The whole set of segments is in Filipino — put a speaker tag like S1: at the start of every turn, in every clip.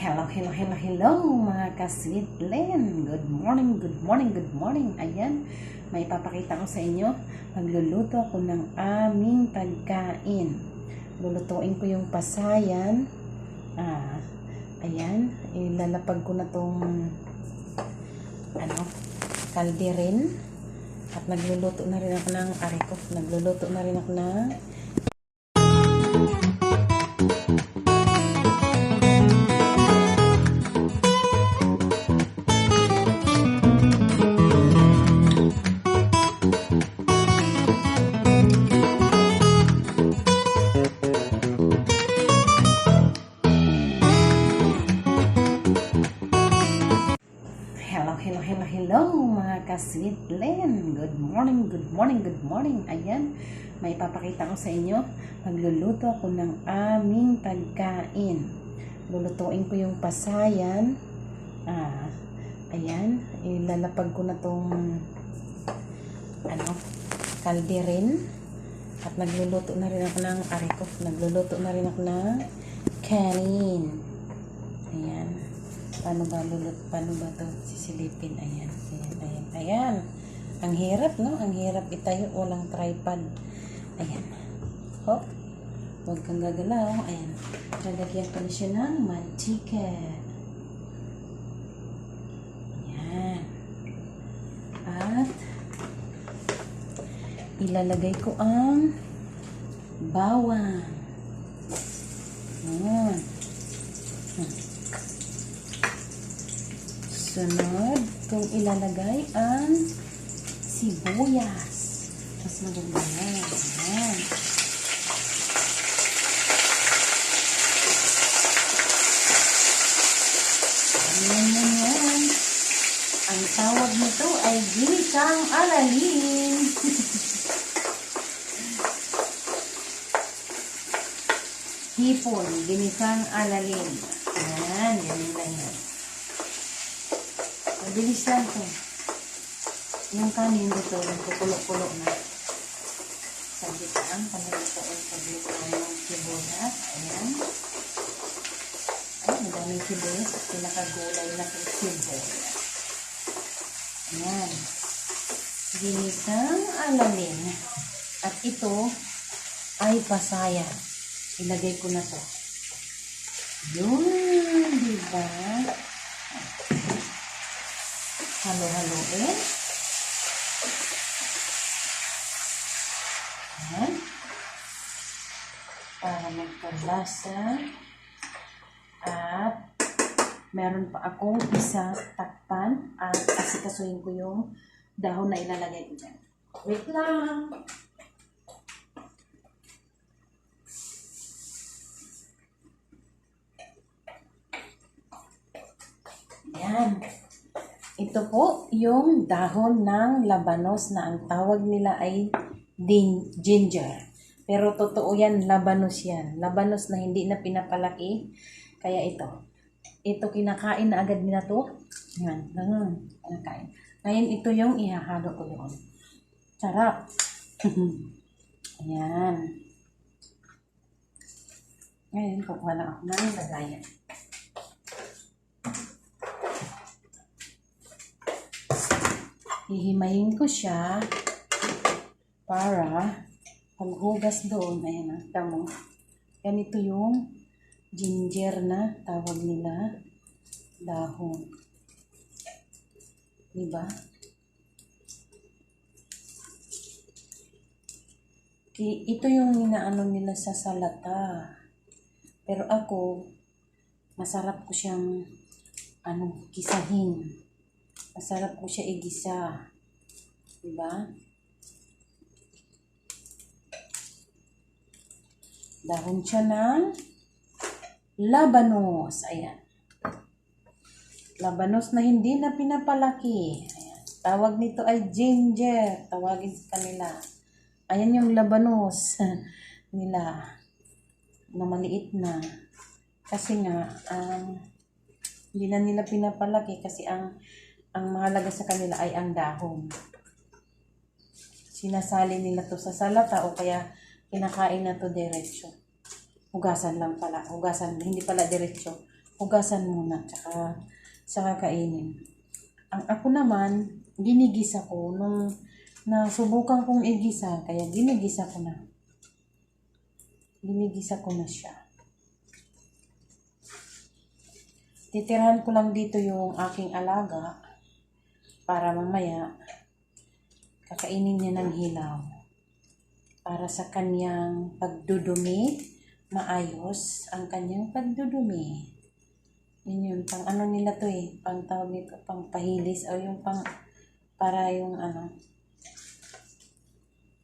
S1: Hello, hello, hello, hello mga ka-sweetlen. Good morning, good morning, good morning. Ayan, may papakita ko sa inyo. Magluluto ako ng aming pagkain. Lulutuin ko yung pasayan. Ayan, ilalapag ko na tong kalderin. At nagluluto na rin ako ng ariko. Nagluluto na rin ako ng hello mga ka-sweetlen. Good morning, good morning, good morning. Ayan, may papakita ko sa inyo. Magluluto ako ng aming pagkain. Lulutuin ko yung pasayan. Ayan, ilalapag ko na tong kalderin. At nagluluto na rin ako ng ariko. Nagluluto na rin ako ng kanin. Ayan. Paano ba ito sisilipin? Ayan. Ayan. Ang hirap, no? Ang hirap itayo. Walang tripod. Ayan. Hop. Huwag kang gagalaw. Ayan. Nalagyan ko na siya ng mantika. Ayan. At ilalagay ko ang bawang. Ayan. Sunod, kung ilalagay ang sibuyas. Mas maganda yan. Ayan. Ayan. Ang tawag nito ay ginisang alalin. Hipon, ginisang alalin. Ayan, ganun lang yan. Mabilis lang ito. Yung kanin dito, kukulo-kulo na. Saglit lang, panalitoon saglit lang yung sibuyas. Ayan. Ay, madaming sibuyas at pinakagulay na kong sibuyas. Ayan. Ginisang alalin. At ito ay pasaya. Ilagay ko na to. Yun, diba? Halo-haloin. Ayan. Para magkalasa. At meron pa akong isa takpan at asikasuhin ko yung dahon na ilalagay ko dyan. Wait lang. Ayan. Ito po yung dahon ng labanos na ang tawag nila ay ginger. Pero totoo yan, labanos yan. Labanos na hindi na pinapalaki. Kaya ito. Ito kinakain na agad nila to. Yan. Kinakain. Ngayon ito yung ihahalo ko doon. Sarap. Ayan. Ngayon kukuha lang ako ng lagayan. Hihimayin ko siya para paghugas doon. Ayan na, tamo. Ganito yung ginger na tawag nila dahon. Diba? Ito yung inaano nila sa salata. Pero ako, masarap ko siyang gisahin. Masarap ko siya igisa. Diba? Dahon siya ng labanos. Ayan. Labanos na hindi na pinapalaki. Ayan. Tawag nito ay ginger. Tawagin sa kanila. Ayan yung labanos nila. Na maliit na. Kasi nga, hindi na nila pinapalaki kasi ang mahalaga sa kanila ay ang dahon. Sinasali nila to sa salata o kaya kinakain na to diretsyo. Hugasan lang pala. Hugasan, hindi pala diretsyo. hugasan muna, tsaka kainin. Ang ako naman, ginigisa ko nung nasubukan kong igisa, kaya ginigisa ko na. Ginigisa ko na siya. Titirahan ko lang dito yung aking alaga para mamaya kakainin niya ng hilaw. Para sa kanyang pagdudumi, maayos ang kanyang pagdudumi. Yun yun, pang ano nila to eh, pang tawag nito, pang pahilis, o yung pang, para yung ano,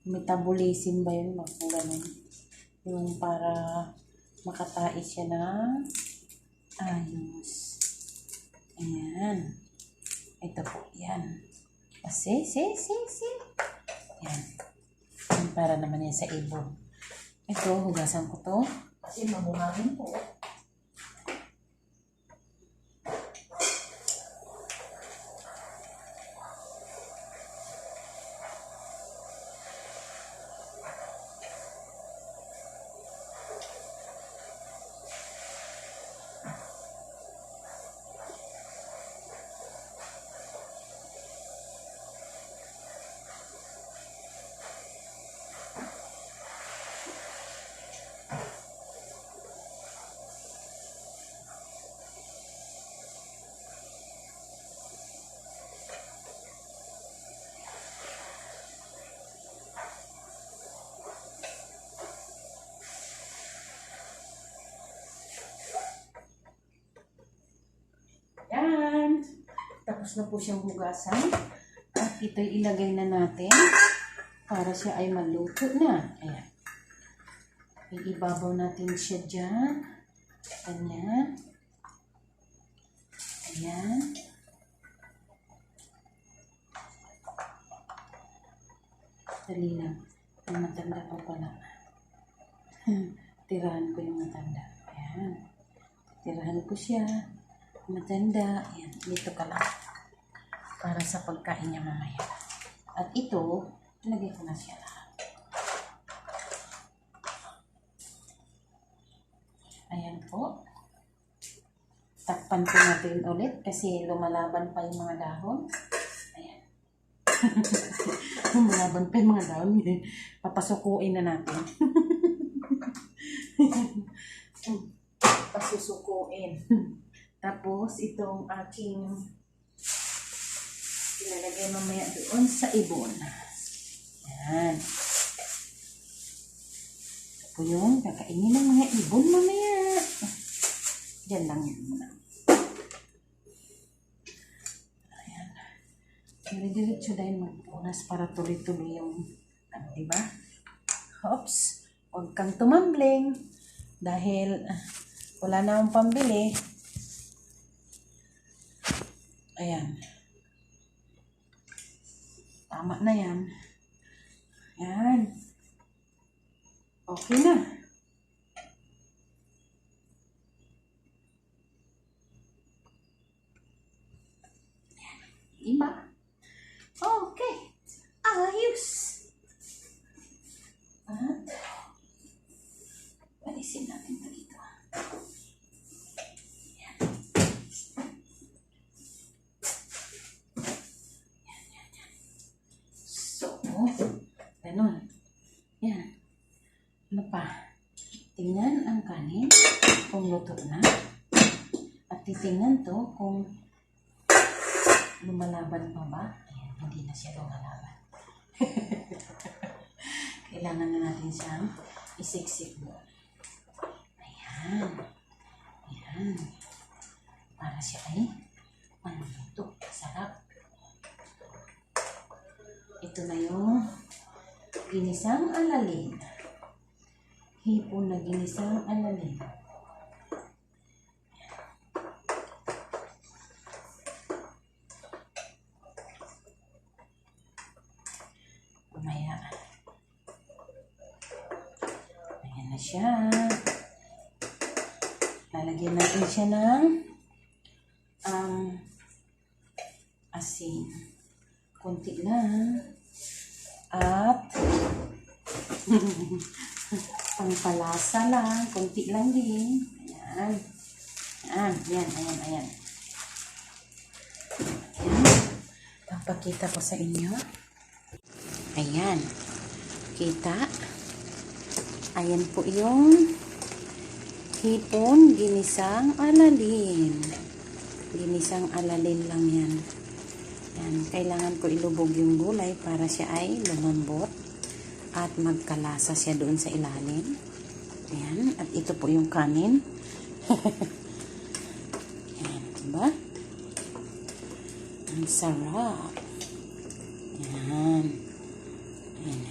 S1: metabolism ba yun, kung ganun. Yung para makatais siya ng ayos. Ayan. Ito po, yan. See. Yan. Yan, para naman yan sa ibon. Ito, hugasan ko to. Kasi mabuhangin po. Yan. Tapos na po siyang hugasan. At ito'y ilagay na natin para siya ay maluto na. Ayan. Iibabaw natin siya dyan. Ganyan. Ayan. Dali lang. Yung matanda pa pala. Tirahan ko yung matanda. Ayan. Tirahan ko siya. Matanda. Ayan. Dito ka lang. Para sa pagkain niya mamaya. At ito, ilagay ko na siya lahat. Ayan po. Takpan ko natin ulit kasi lumalaban pa yung mga dahon. Ayan. Lumalaban pa yung mga dahon. Papasukuin na natin. Pasusukuin. Tapos itong aking ilalagay mamaya doon sa ibon. Ayan. Ito po yung kakainin ng mga ibon mamaya. Diyan lang yun muna. Ayan. Diretso dahil magpunas para tuloy-tuloy yung ano, diba? Oops. Huwag kang tumambling dahil wala na akong pambili. Ayan. Tama na yan. Ayan. Okay na. Iba. Okay. Ayos. At alisin natin ito dito. Ayan. Yan. So, ganun. Yan. Ano pa? Tingnan ang kanin kung luto na. At titingnan to kung lumalaban pa ba? Ayan, hindi na siya lumalaban. Kailangan na natin siyang isiksik mo. Ayan. Ayan. Para siya ay maluto. Sarap. Ito na yung ginisang alalin. Hipon na ginisang alalin. Mamaya. Ayan na siya. Lalagyan natin siya ng asin. Kunti lang. At pangpalasa lang. Kunti lang din. Ayan. Ayan. Ayan. Papakita ko sa inyo. Ayan. Kita? Ayan po yung hipon ginisang alalin. Ginisang alalin lang yan. Yan. Kailangan ko ilubog yung gulay para siya ay lumambot at magkalasa siya doon sa ilalim. Ayan. At ito po yung kanin. Ayan. Diba? Ang sarap. Ayan. Ayan.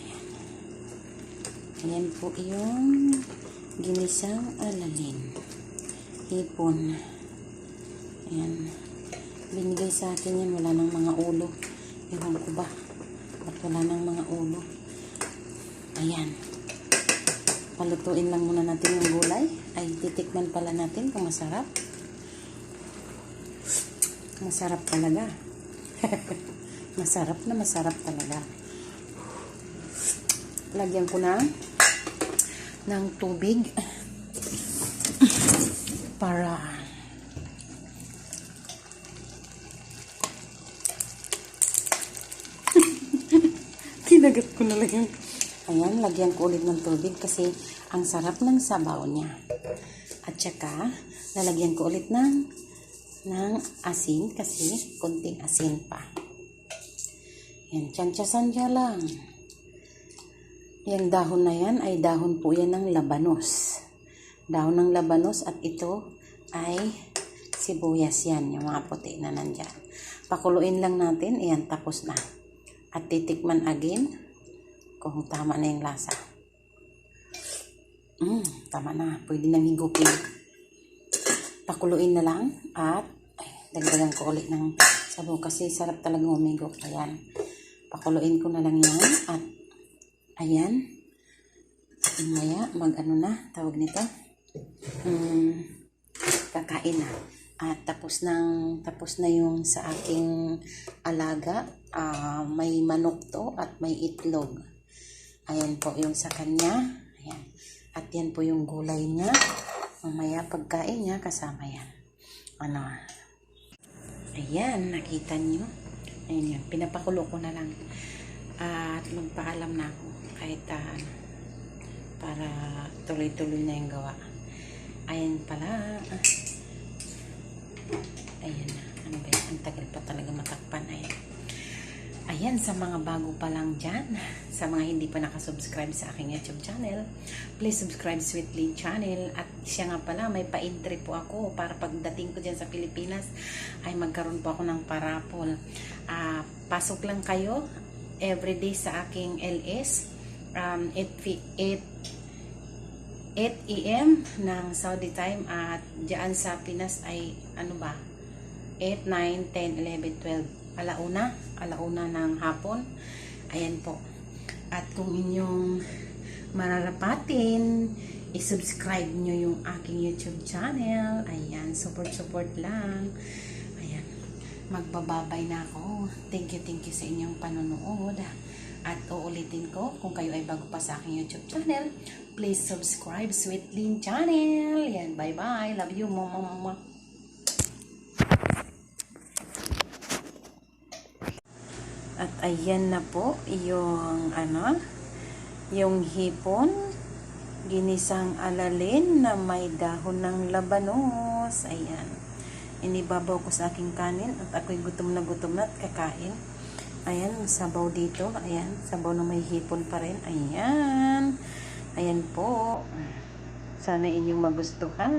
S1: Ayan po yung ginisang alalin. Hipon. Ayan. Binigay sa akin yan. Wala nang mga ulo. Ewan ko ba? Ba't wala nang mga ulo? Ayan. Palutuin lang muna natin yung gulay. Ay, titikman pala natin kung masarap. Masarap talaga. Masarap na masarap talaga. Lagyan ko na ng tubig para kinagat ko na lang yung ayan, lagyan ko ulit ng tubig kasi ang sarap ng sabaw niya. At saka lalagyan ko ulit ng asin kasi konting asin pa. Yan, tsansya-sansya lang. Yung dahon na yan ay dahon po yan ng labanos. Dahon ng labanos at ito ay sibuyas yan, yung mga puti na nandyan. Pakuluin lang natin, ayan, tapos na. At titikman again kung tama na yung lasa. Tama na, pwede nang higupin. Pakuluin na lang at dagdagan ko ulit ng sabaw kasi sarap talagang umigop. Ayan. Pakuluin ko na lang yan at ayan. Maya mag-ano na tawag nito. Kakain na. At tapos na yung sa aking alaga. May manok to at may itlog. Ayan po yung sa kanya. Ayan. At yan po yung gulay niya. Mamaya pagkain niya kasama yan. Ayan, nakita niyo. Ayan yun, pinapakulo ko na lang. At magpaalam na ako kahit para tuloy-tuloy na yung gawa. Ayan pala. Ayan na. Ano ba yun? Ang tagal pa talaga matakpan. Ayan, sa mga bago pa lang dyan, sa mga hindi pa nakasubscribe sa aking YouTube channel, please subscribe Sweet Lynn Channel. At siya nga pala, may pa-entry po ako para pagdating ko dyan sa Pilipinas, ay magkaroon po ako ng parapol. Pasok lang kayo everyday sa aking LS, 8 AM ng Saudi time, at dyan sa Pinas ay, 8, 9, 10, 11, 12, alauna ng hapon. Ayan po. At kung inyong mararapatin, i-subscribe nyo yung aking YouTube channel. Ayan, support lang. Ayan, magbababay na ako. Thank you sa inyong panonood. At uulitin ko, kung kayo ay bago pa sa aking YouTube channel, please subscribe Sweet Lynn Channel. Ayan, bye-bye. Love you, mama. At ayan na po yung yung hipon ginisang alalin na may dahon ng labanos. Ayan. Inibabaw ko sa aking kanin at ako'y gutom na at kakain. Ayan, sabaw dito. Ayan, sabaw na may hipon pa rin. Ayan. Ayan po. Sana inyong magustuhan.